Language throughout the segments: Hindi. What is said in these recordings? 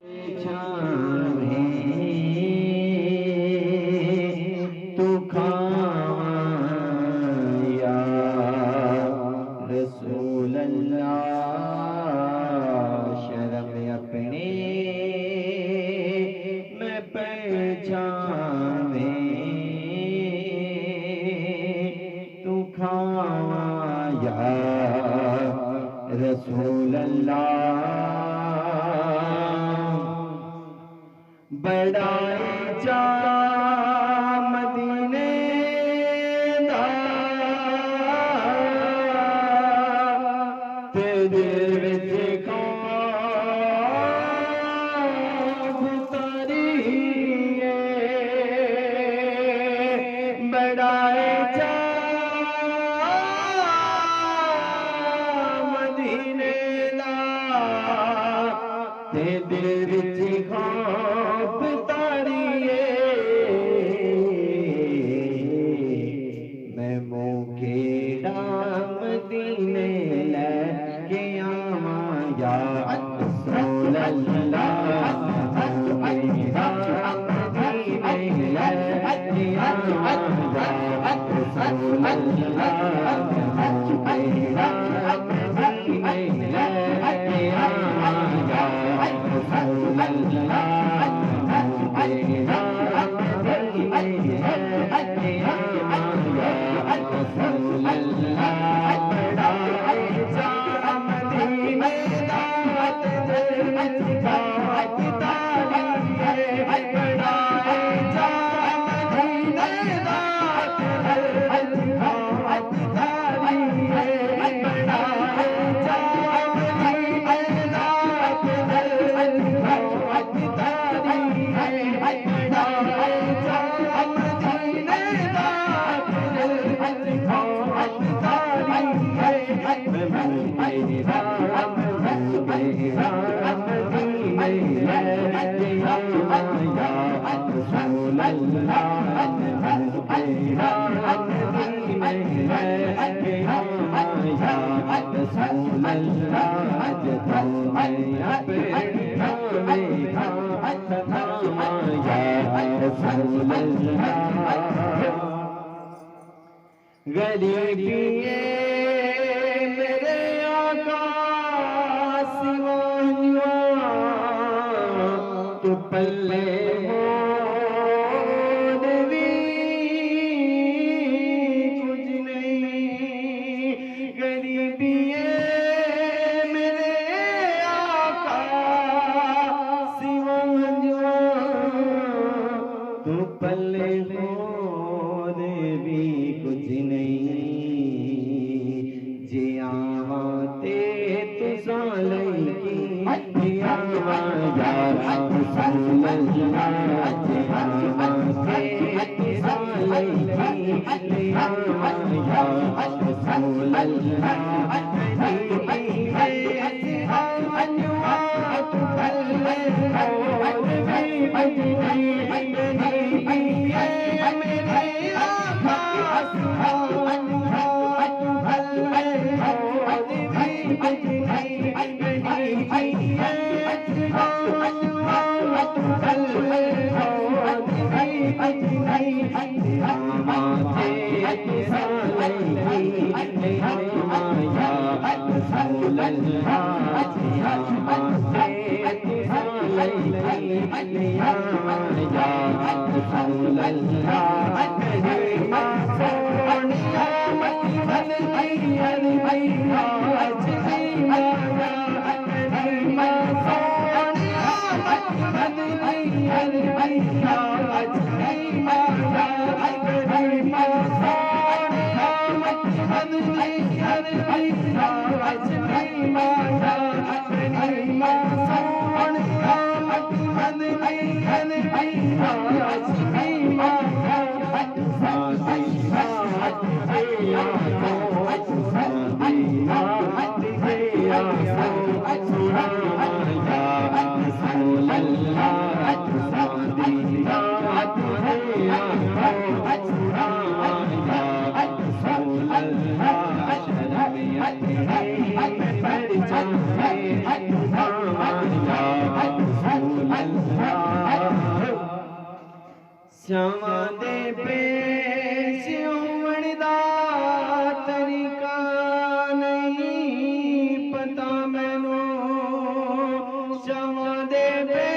तू खाया रसूल अल्लाह शर्म अपने मैं पहचाने तू खाया रसूल अल्लाह बड़ाई जा मदीने दा तेरे विच खौफ तारी है बड़ाई जा मदीने दा तेरे विच खौफ मदीने लेके आवा या रसूल अल्लाह मेरा मदीने लेके आवा या रसूल अल्लाह मेरा मदीने लेके आवा या रसूल अल्लाह मेरा मदीने लेके आवा या रसूल अल्लाह गरीबी मेरे आका सिवानिया तू पल्ले कुछ नहीं गरीबी मेरे आका सिवानिया तू पल्ले कुछ नहीं जे आवा ते तुसा लईकी आवा या रसूल अल्लाह जे आवा ते तुसा लईकी आवा या रसूल अल्लाह श्यामा दे पेश होवणदा तरीका नहीं पता मैनू श्यामा दे पेश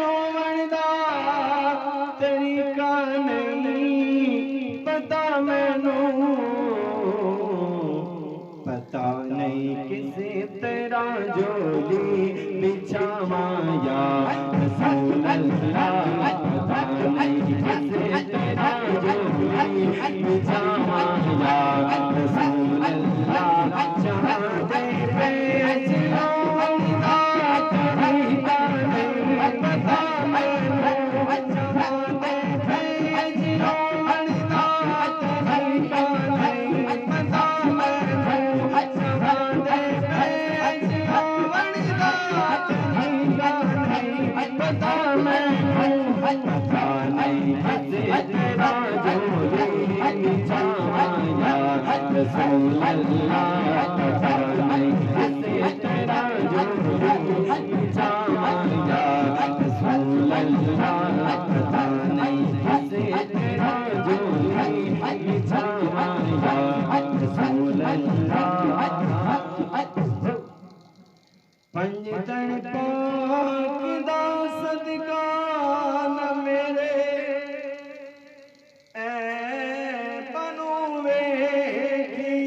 होवणदा तरीका नहीं पता मैनू पता नहीं किसी तरह जोली बिछावा या रसूल अल्लाह पता नहीं किसी तरह जोली बिछावा या रसूल अल्लाह चाहते पेश होवणदा तरीका नहीं पता मैनू चाहते पेश होवणदा तरीका नहीं पता रसूल अल्लाह पता नहीं किसी तरह जोली बिछावा या रसूल अल्लाह पता नहीं किसी तरह जोली बिछावा या रसूल अल्लाह पंजतन पाक दा सदका न मेरे ऐ बनू वेखी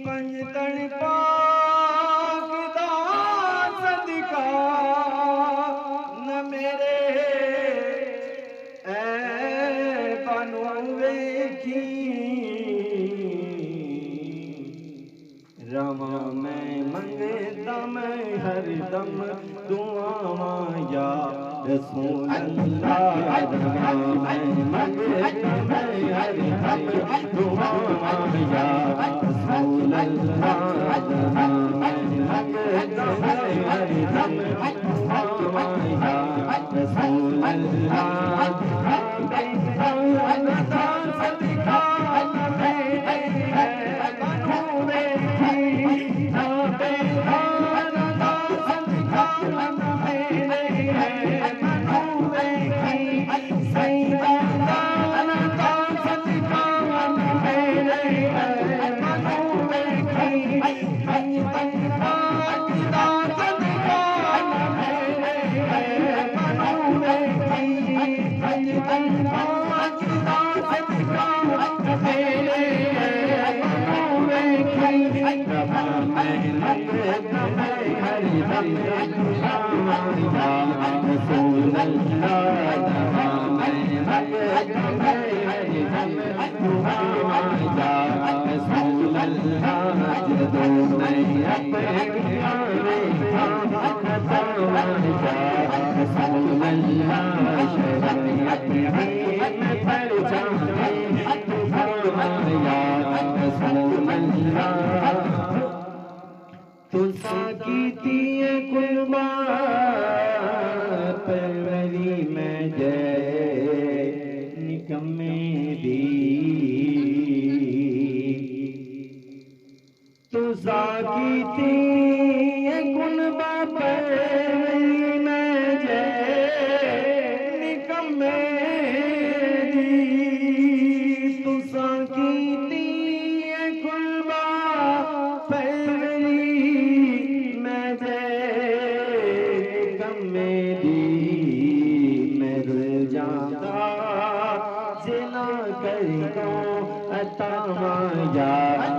पंजतन पाक दा सदका न मेरे ऐ बनू वेखी रवा मैं मंगता मैं हरदम दुआवा या रसूल अल्लाह रवा मैं मंगता मैं हरदम दुआवा या रसूल अल्लाह रवा मैं मंगता मैं हरदम दुआवा या रसूल अल्लाह सदका तुसा कीती कुर्बान परवरी मैं जय निकम्मे दी तुसा कीती कुर्बान परवरी मैं जय निकम्मे दी तुसा कीती या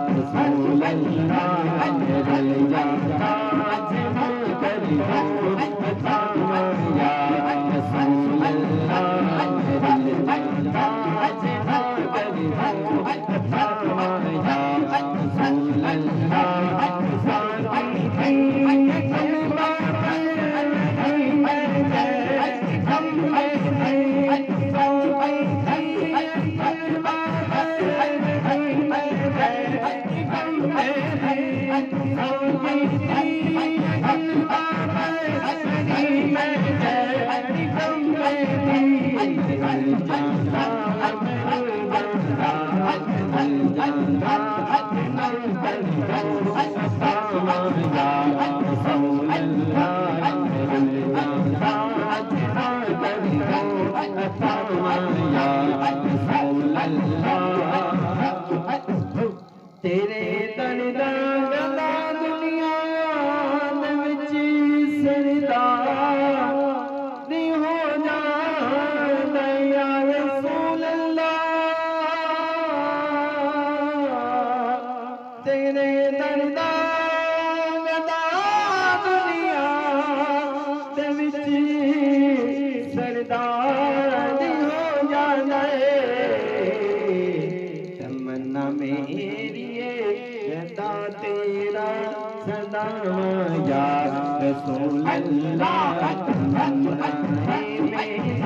रसूल अल्लाह रल जाता जना करियो अतामा या रसूल अल्लाह रल जाता जना करियो अतामा या रसूल अल्लाह साथी कलमा या रसूल अल्लाह दिल जाता अता करो अता या रसूल अल्लाह तेरे दर दा गला दुनिया दे विच सरदार नी हो जांदा या रसूल अल्लाह तेरे दर दा गला दुनिया दे विच सरदार नी हो जांदा तमन्ना मेरी गदा तेरा सदा या रसूल अल्लाह तमन्ना मेरी